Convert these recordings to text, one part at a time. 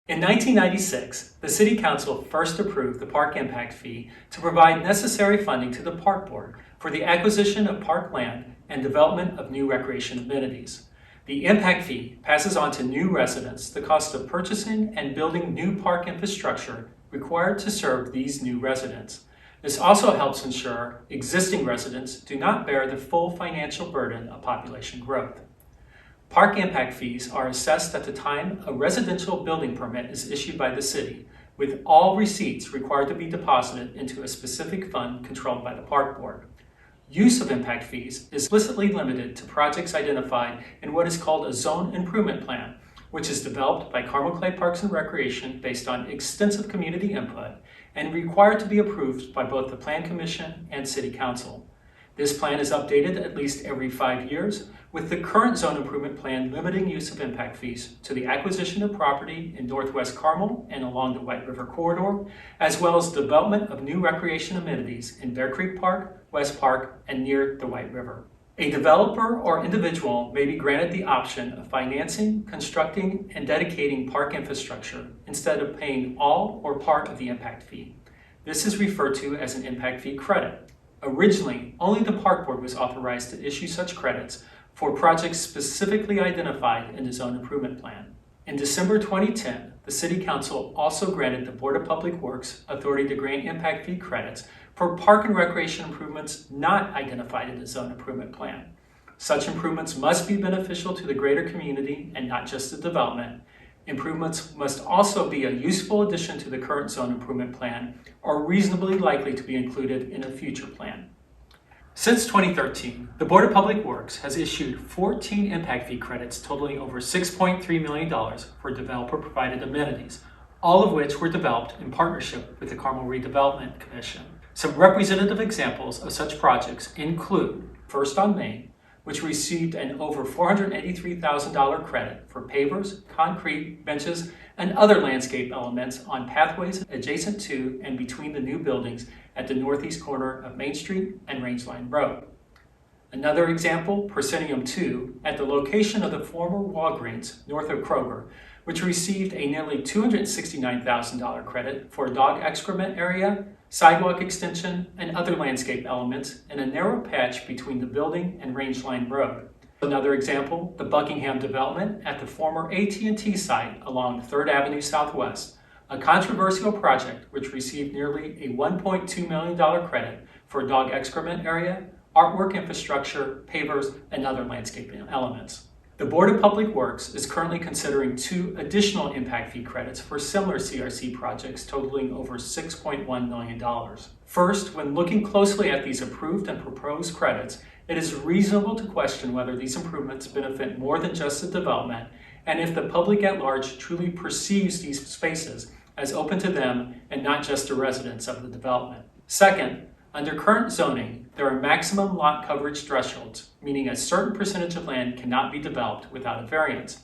In 1996, the City Council first approved the Park Impact Fee to provide necessary funding to the Park Board for the acquisition of park land and development of new recreation amenities. The impact fee passes on to new residents the cost of purchasing and building new park infrastructure required to serve these new residents. This also helps ensure existing residents do not bear the full financial burden of population growth. Park impact fees are assessed at the time a residential building permit is issued by the city, with all receipts required to be deposited into a specific fund controlled by the Park Board. Use of impact fees is explicitly limited to projects identified in what is called a Zone Improvement Plan, which is developed by Carmel Clay Parks and Recreation based on extensive community input and required to be approved by both the Plan Commission and City Council. This plan is updated at least every 5 years, with the current Zone Improvement Plan limiting use of impact fees to the acquisition of property in Northwest Carmel and along the White River Corridor, as well as development of new recreation amenities in Bear Creek Park, West Park, and near the White River. A developer or individual may be granted the option of financing, constructing, and dedicating park infrastructure instead of paying all or part of the impact fee. This is referred to as an impact fee credit. Originally, only the Park Board was authorized to issue such credits for projects specifically identified in the Zone Improvement Plan. In December 2010, the City Council also granted the Board of Public Works authority to grant impact fee credits for park and recreation improvements not identified in the Zone Improvement Plan. Such improvements must be beneficial to the greater community and not just the development. Improvements must also be a useful addition to the current Zone Improvement Plan or reasonably likely to be included in a future plan. Since 2013, the Board of Public Works has issued 14 impact fee credits totaling over $6.3 million for developer-provided amenities, all of which were developed in partnership with the Carmel Redevelopment Commission. Some representative examples of such projects include First on Main, which received an over $483,000 credit for pavers, concrete, benches, and other landscape elements on pathways adjacent to and between the new buildings at the northeast corner of Main Street and Rangeline Road. Another example, Proscenium 2, at the location of the former Walgreens north of Kroger, which received a nearly $269,000 credit for a dog excrement area, sidewalk extension, and other landscape elements in a narrow patch between the building and Rangeline Road. Another example, the Buckingham development at the former AT&T site along 3rd Avenue Southwest, a controversial project which received nearly a $1.2 million credit for a dog excrement area, artwork infrastructure, pavers, and other landscaping elements. The Board of Public Works is currently considering 2 additional impact fee credits for similar CRC projects totaling over $6.1 million. First, when looking closely at these approved and proposed credits, it is reasonable to question whether these improvements benefit more than just the development, and if the public at large truly perceives these spaces as open to them and not just the residents of the development. Second, under current zoning, there are maximum lot coverage thresholds, meaning a certain percentage of land cannot be developed without a variance.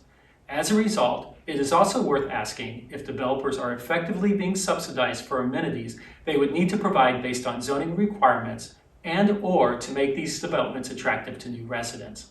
As a result, it is also worth asking if developers are effectively being subsidized for amenities they would need to provide based on zoning requirements and/or to make these developments attractive to new residents.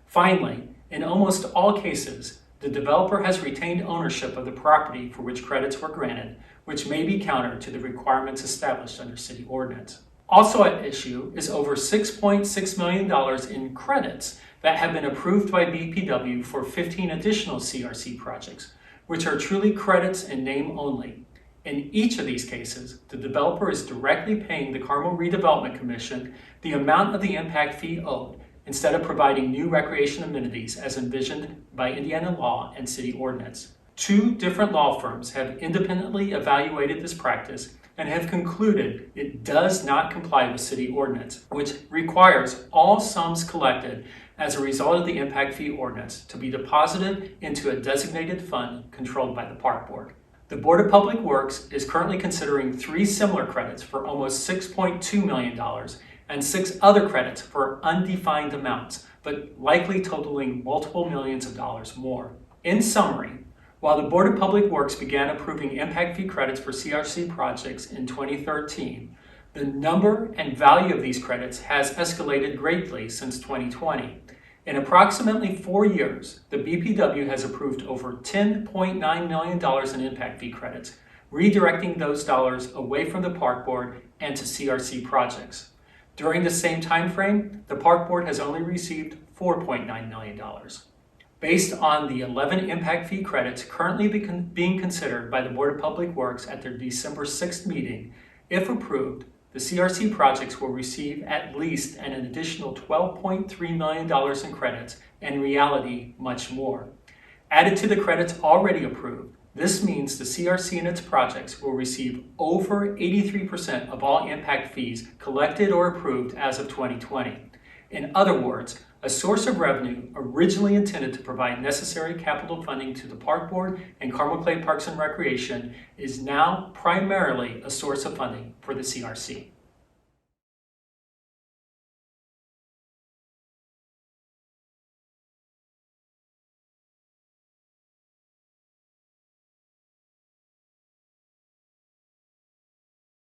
Finally, in almost all cases, the developer has retained ownership of the property for which credits were granted, which may be counter to the requirements established under city ordinance. Also at issue is over $6.6 million in credits that have been approved by BPW for 15 additional CRC projects, which are truly credits in name only. In each of these cases, the developer is directly paying the Carmel Redevelopment Commission the amount of the impact fee owed, instead of providing new recreation amenities as envisioned by Indiana law and city ordinance. 2 different law firms have independently evaluated this practice and have concluded it does not comply with city ordinance, which requires all sums collected as a result of the impact fee ordinance to be deposited into a designated fund controlled by the Park Board. The Board of Public Works is currently considering 3 similar credits for almost $6.2 million and 6 other credits for undefined amounts, but likely totaling multiple millions of dollars more. In summary, while the Board of Public Works began approving impact fee credits for CRC projects in 2013, the number and value of these credits has escalated greatly since 2020. In approximately 4 years, the BPW has approved over $10.9 million in impact fee credits, redirecting those dollars away from the Park Board and to CRC projects. During the same time frame, the Park Board has only received $4.9 million. Based on the 11 impact fee credits currently being considered by the Board of Public Works at their December 6th meeting, if approved, the CRC projects will receive at least an additional $12.3 million in credits, and in reality, much more. Added to the credits already approved, this means the CRC and its projects will receive over 83% of all impact fees collected or approved as of 2020. In other words, a source of revenue originally intended to provide necessary capital funding to the Park Board and Carmel Clay Parks and Recreation is now primarily a source of funding for the CRC.